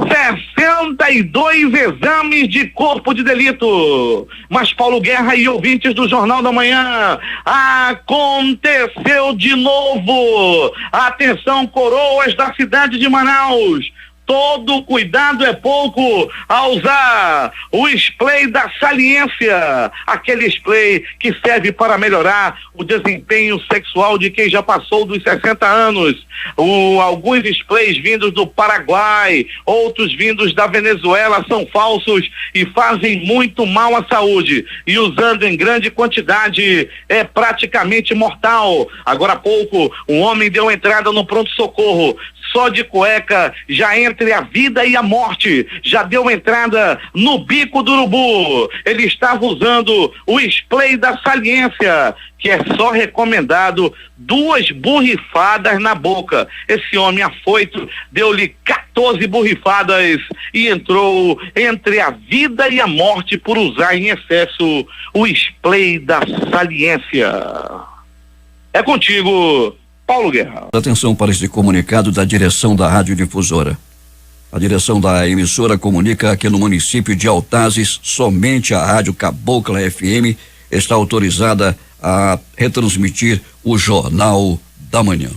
62 exames de corpo de delito. Mas Paulo Guerra e ouvintes do Jornal da Manhã, aconteceu de novo. Atenção, coroas da cidade de Manaus. Todo cuidado é pouco ao usar o spray da Saliência, aquele spray que serve para melhorar o desempenho sexual de quem já passou dos 60 anos. Alguns sprays vindos do Paraguai, outros vindos da Venezuela são falsos e fazem muito mal à saúde, e usando em grande quantidade é praticamente mortal. Agora há pouco, um homem deu entrada no pronto-socorro, só de cueca, já entre a vida e a morte, já deu entrada no bico do urubu. Ele estava usando o spray da Saliência, que é só recomendado 2 borrifadas na boca. Esse homem afoito deu-lhe 14 borrifadas e entrou entre a vida e a morte por usar em excesso o spray da Saliência. É contigo, Paulo Guerra. Atenção para este comunicado da direção da radiodifusora. A direção da emissora comunica que no município de Altazes, somente a Rádio Cabocla FM está autorizada a retransmitir o Jornal da Manhã.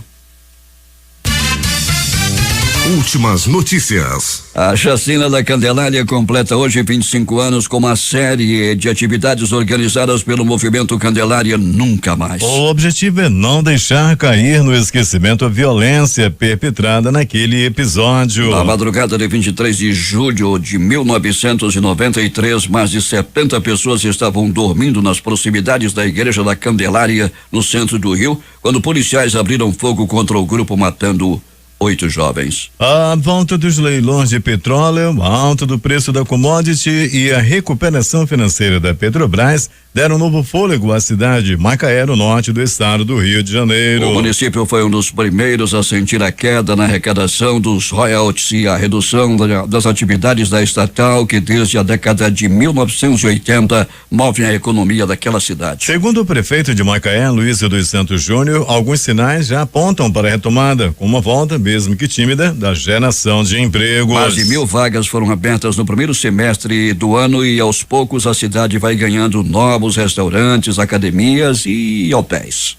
Últimas notícias. A Chacina da Candelária completa hoje 25 anos com uma série de atividades organizadas pelo Movimento Candelária Nunca Mais. O objetivo é não deixar cair no esquecimento a violência perpetrada naquele episódio. Na madrugada de 23 de julho de 1993, mais de 70 pessoas estavam dormindo nas proximidades da Igreja da Candelária, no centro do Rio, quando policiais abriram fogo contra o grupo, matando 8 jovens. A volta dos leilões de petróleo, a alta do preço da commodity e a recuperação financeira da Petrobras deram novo fôlego à cidade de Macaé, no norte do estado do Rio de Janeiro. O município foi um dos primeiros a sentir a queda na arrecadação dos royalties e a redução das atividades da estatal, que desde a década de 1980 move a economia daquela cidade. Segundo o prefeito de Macaé, Luiz dos Santos Júnior, alguns sinais já apontam para a retomada, com uma volta, mesmo que tímida, da geração de empregos. Mais de 1.000 vagas foram abertas no primeiro semestre do ano e aos poucos a cidade vai ganhando novos restaurantes, academias e hotéis.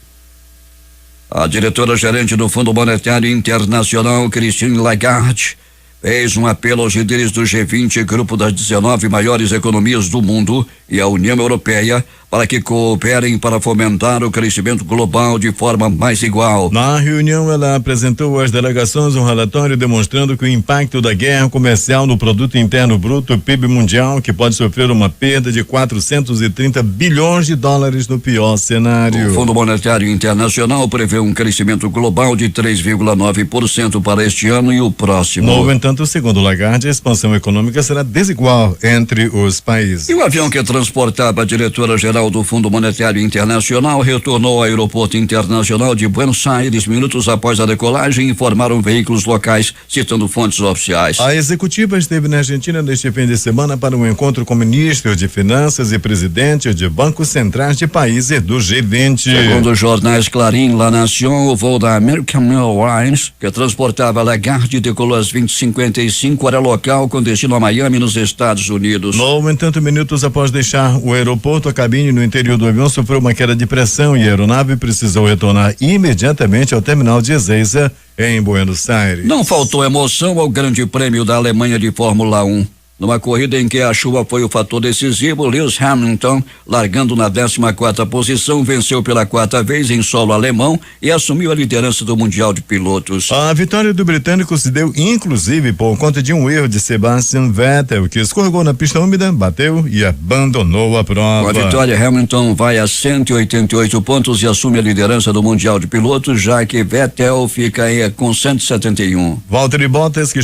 A diretora-gerente do Fundo Monetário Internacional, Christine Lagarde, fez um apelo aos líderes do G20, grupo das 19 maiores economias do mundo, e à União Europeia, para que cooperem para fomentar o crescimento global de forma mais igual. Na reunião, ela apresentou às delegações um relatório demonstrando que o impacto da guerra comercial no produto interno bruto, PIB mundial, que pode sofrer uma perda de 430 bilhões de dólares no pior cenário. O Fundo Monetário Internacional prevê um crescimento global de 3,9% para este ano e o próximo. No entanto, segundo Lagarde, a expansão econômica será desigual entre os países. E o avião que transportava a diretora-geral do Fundo Monetário Internacional retornou ao aeroporto internacional de Buenos Aires minutos após a decolagem, informaram veículos locais, citando fontes oficiais. A executiva esteve na Argentina neste fim de semana para um encontro com ministros de finanças e presidentes de bancos centrais de países do G20. Segundo os jornais Clarim, La Nación, o voo da American Airlines, que transportava Lagarde, decolou às 20h55, hora local, com destino a Miami, nos Estados Unidos. No entanto, minutos após deixar o aeroporto, a cabine no interior do avião sofreu uma queda de pressão e a aeronave precisou retornar imediatamente ao terminal de Ezeiza, em Buenos Aires. Não faltou emoção ao Grande Prêmio da Alemanha de Fórmula 1. Numa corrida em que a chuva foi o fator decisivo, Lewis Hamilton, largando na 14ª posição, venceu pela 4ª vez em solo alemão e assumiu a liderança do Mundial de Pilotos. A vitória do britânico se deu inclusive por conta de um erro de Sebastian Vettel, que escorregou na pista úmida, bateu e abandonou a prova. Com a vitória, Hamilton vai a 188 pontos e assume a liderança do Mundial de Pilotos, já que Vettel fica aí com 171. Valtteri Bottas, que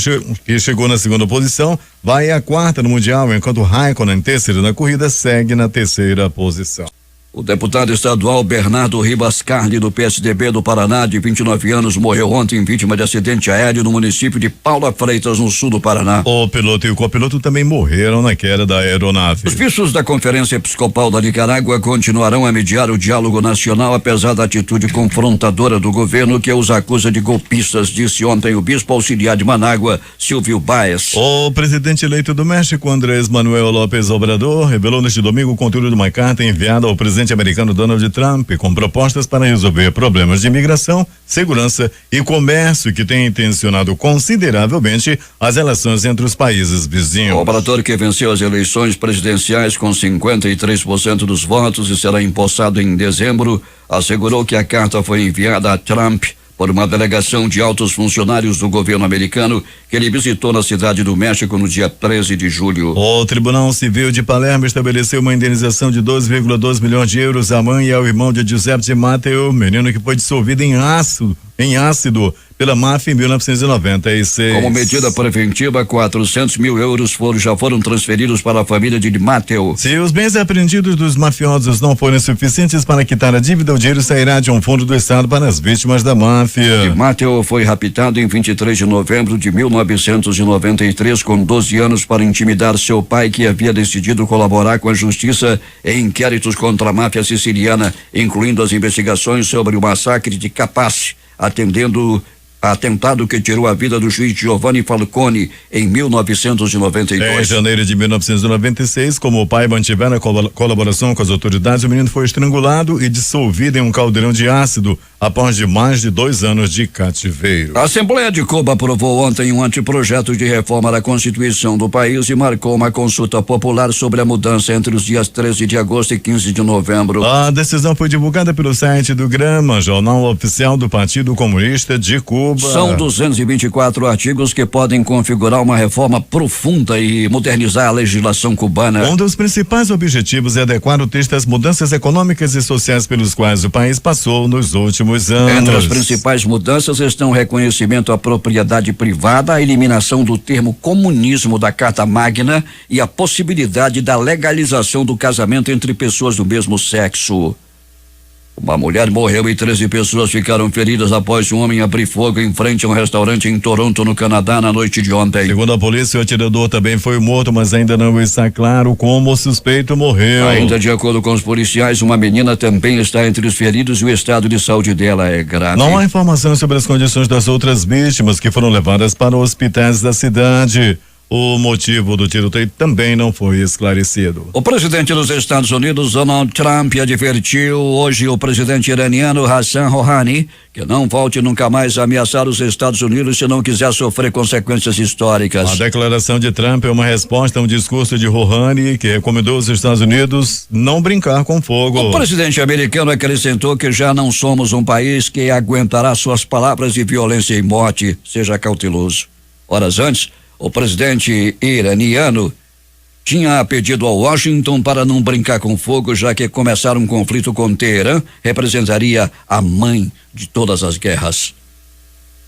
chegou na 2ª posição, vai à 4ª no Mundial, enquanto Raikkonen, terceiro na corrida, segue na 3ª posição. O deputado estadual Bernardo Ribas Carli, do PSDB do Paraná, de 29 anos, morreu ontem vítima de acidente aéreo no município de Paula Freitas, no sul do Paraná. O piloto e o copiloto também morreram na queda da aeronave. Os bispos da Conferência Episcopal da Nicarágua continuarão a mediar o diálogo nacional, apesar da atitude confrontadora do governo, que os acusa de golpistas, disse ontem o bispo auxiliar de Manágua, Silvio Baez. O presidente eleito do México, Andrés Manuel López Obrador, revelou neste domingo o conteúdo de uma carta enviada ao presidente presidente americano Donald Trump, com propostas para resolver problemas de imigração, segurança e comércio que tem tensionado consideravelmente as relações entre os países vizinhos. O orador que venceu as eleições presidenciais com 53% dos votos e será empossado em dezembro, assegurou que a carta foi enviada a Trump por uma delegação de altos funcionários do governo americano que ele visitou na cidade do México no dia 13 de julho. O Tribunal Civil de Palermo estabeleceu uma indenização de 2,2 milhões de euros à mãe e ao irmão de Giuseppe Matteo, menino que foi dissolvido em ácido pela máfia em 1996. Como medida preventiva, 400 mil euros já foram transferidos para a família de Matteo. Se os bens apreendidos dos mafiosos não forem suficientes para quitar a dívida, o dinheiro sairá de um fundo do Estado para as vítimas da máfia. Matteo foi raptado em 23 de novembro de 1993 com 12 anos para intimidar seu pai, que havia decidido colaborar com a justiça em inquéritos contra a máfia siciliana, incluindo as investigações sobre o massacre de Capaci, atentado que tirou a vida do juiz Giovanni Falcone em 1992. Em janeiro de 1996, como o pai mantivera a colaboração com as autoridades, o menino foi estrangulado e dissolvido em um caldeirão de ácido após mais de 2 anos de cativeiro. A Assembleia de Cuba aprovou ontem um anteprojeto de reforma da Constituição do país e marcou uma consulta popular sobre a mudança entre os dias 13 de agosto e 15 de novembro. A decisão foi divulgada pelo site do Grama, jornal oficial do Partido Comunista de Cuba. São 224 artigos que podem configurar uma reforma profunda e modernizar a legislação cubana. Um dos principais objetivos é adequar o texto às mudanças econômicas e sociais pelos quais o país passou nos últimos anos. Entre as principais mudanças estão o reconhecimento à propriedade privada, a eliminação do termo comunismo da Carta Magna e a possibilidade da legalização do casamento entre pessoas do mesmo sexo. Uma mulher morreu e 13 pessoas ficaram feridas após um homem abrir fogo em frente a um restaurante em Toronto, no Canadá, na noite de ontem. Segundo a polícia, o atirador também foi morto, mas ainda não está claro como o suspeito morreu. Ainda de acordo com os policiais, uma menina também está entre os feridos e o estado de saúde dela é grave. Não há informação sobre as condições das outras vítimas que foram levadas para hospitais da cidade. O motivo do tiroteio também não foi esclarecido. O presidente dos Estados Unidos, Donald Trump, advertiu hoje o presidente iraniano Hassan Rouhani que não volte nunca mais a ameaçar os Estados Unidos se não quiser sofrer consequências históricas. A declaração de Trump é uma resposta a um discurso de Rouhani que recomendou aos Estados Unidos não brincar com fogo. O presidente americano acrescentou que já não somos um país que aguentará suas palavras de violência e morte. Seja cauteloso. Horas antes, o presidente iraniano tinha pedido a Washington para não brincar com fogo, já que começar um conflito com Teherã representaria a mãe de todas as guerras.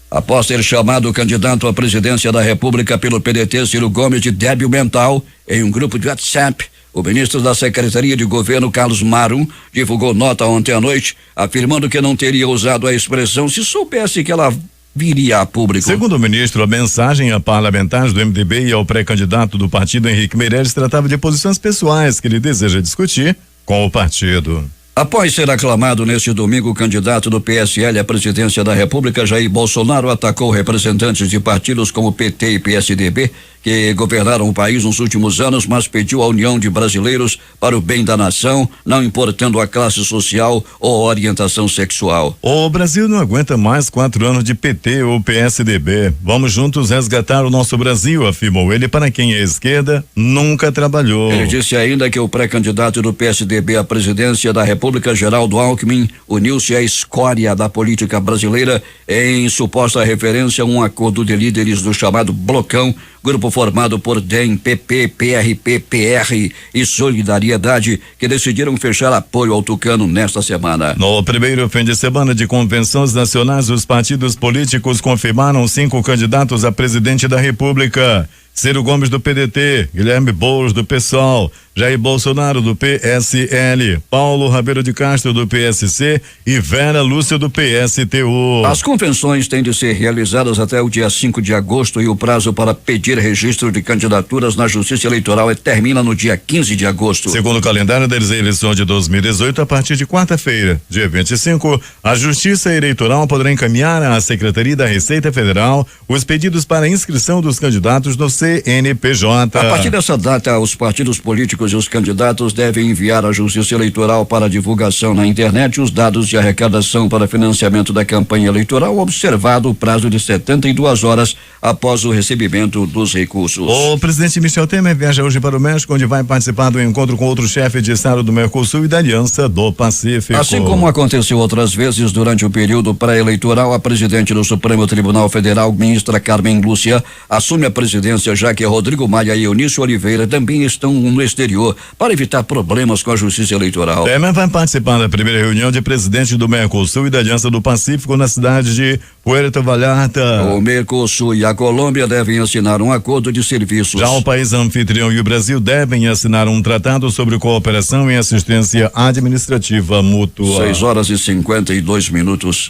Após ter chamado o candidato à presidência da República pelo PDT, Ciro Gomes, de débil mental, em um grupo de WhatsApp, o ministro da Secretaria de Governo, Carlos Marum, divulgou nota ontem à noite, afirmando que não teria usado a expressão se soubesse que ela viria a público. Segundo o ministro, a mensagem a parlamentares do MDB e ao pré-candidato do partido, Henrique Meirelles, tratava de posições pessoais que ele deseja discutir com o partido. Após ser aclamado neste domingo, o candidato do PSL à presidência da República, Jair Bolsonaro, atacou representantes de partidos como PT e PSDB, que governaram o país nos últimos anos, mas pediu a união de brasileiros para o bem da nação, não importando a classe social ou orientação sexual. O Brasil não aguenta mais 4 anos de PT ou PSDB. Vamos juntos resgatar o nosso Brasil, afirmou ele, para quem é esquerda nunca trabalhou. Ele disse ainda que o pré-candidato do PSDB à presidência da República, Geraldo Alckmin, uniu-se à escória da política brasileira em suposta referência a um acordo de líderes do chamado Blocão, grupo formado por DEM, PP, PRP, PR e Solidariedade, que decidiram fechar apoio ao Tucano nesta semana. No primeiro fim de semana de convenções nacionais, os partidos políticos confirmaram 5 candidatos a presidente da República. Ciro Gomes do PDT, Guilherme Boulos do PSOL, Jair Bolsonaro do PSL, Paulo Rabelo de Castro do PSC e Vera Lúcia do PSTU. As convenções têm de ser realizadas até o dia 5 de agosto e o prazo para pedir registro de candidaturas na Justiça Eleitoral termina no dia 15 de agosto. Segundo o calendário das eleições de 2018, a partir de quarta-feira, dia 25, a Justiça Eleitoral poderá encaminhar à Secretaria da Receita Federal os pedidos para inscrição dos candidatos no CNPJ. A partir dessa data, os partidos políticos políticos e os candidatos devem enviar à Justiça Eleitoral para divulgação na internet os dados de arrecadação para financiamento da campanha eleitoral, observado o prazo de 72 horas após o recebimento dos recursos. O presidente Michel Temer viaja hoje para o México, onde vai participar do encontro com outro chefe de estado do Mercosul e da Aliança do Pacífico. Assim como aconteceu outras vezes durante o período pré-eleitoral, a presidente do Supremo Tribunal Federal, ministra Carmen Lúcia, assume a presidência, já que Rodrigo Maia e Eunício Oliveira também estão no exterior para evitar problemas com a Justiça Eleitoral. Temer vai participar da primeira reunião de presidentes do Mercosul e da Aliança do Pacífico na cidade de Puerto Vallarta. O Mercosul e a Colômbia devem assinar um acordo de serviços. Já o país anfitrião e o Brasil devem assinar um tratado sobre cooperação e assistência administrativa mútua. 6h52.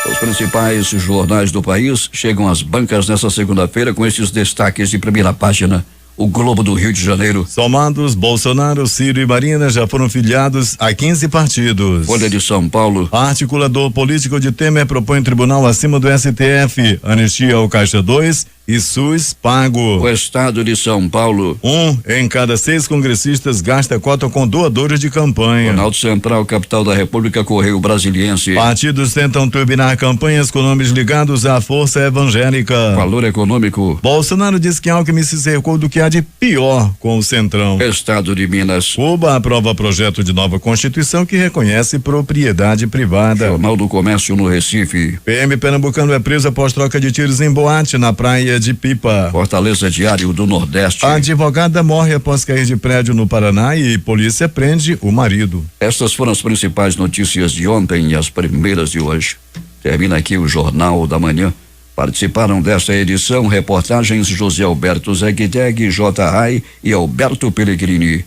Os principais jornais do país chegam às bancas nesta segunda-feira com estes destaques de primeira página. O Globo do Rio de Janeiro. Somados, Bolsonaro, Ciro e Marina já foram filiados a 15 partidos. Folha de São Paulo. Articulador político de Temer propõe tribunal acima do STF, anistia ao Caixa 2 e SUS pago. O Estado de São Paulo. 1 em cada 6 congressistas gasta cota com doadores de campanha. Jornal Central, capital da República, Correio Brasiliense. Partidos tentam turbinar campanhas com nomes ligados à força evangélica. Valor Econômico. Bolsonaro diz que Alckmin se cercou do que há de pior com o Centrão. Estado de Minas. Cuba aprova projeto de nova Constituição que reconhece propriedade privada. Jornal do Comércio no Recife. PM pernambucano é preso após troca de tiros em boate na praia de Pipa. Fortaleza Diário do Nordeste. A advogada morre após cair de prédio no Paraná e polícia prende o marido. Estas foram as principais notícias de ontem e as primeiras de hoje. Termina aqui o Jornal da Manhã. Participaram desta edição reportagens José Alberto Zegdeg, J. Rai e Alberto Pellegrini.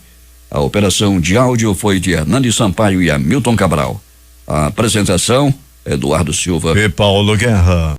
A operação de áudio foi de Hernani Sampaio e Hamilton Cabral. A apresentação, Eduardo Silva e Paulo Guerra.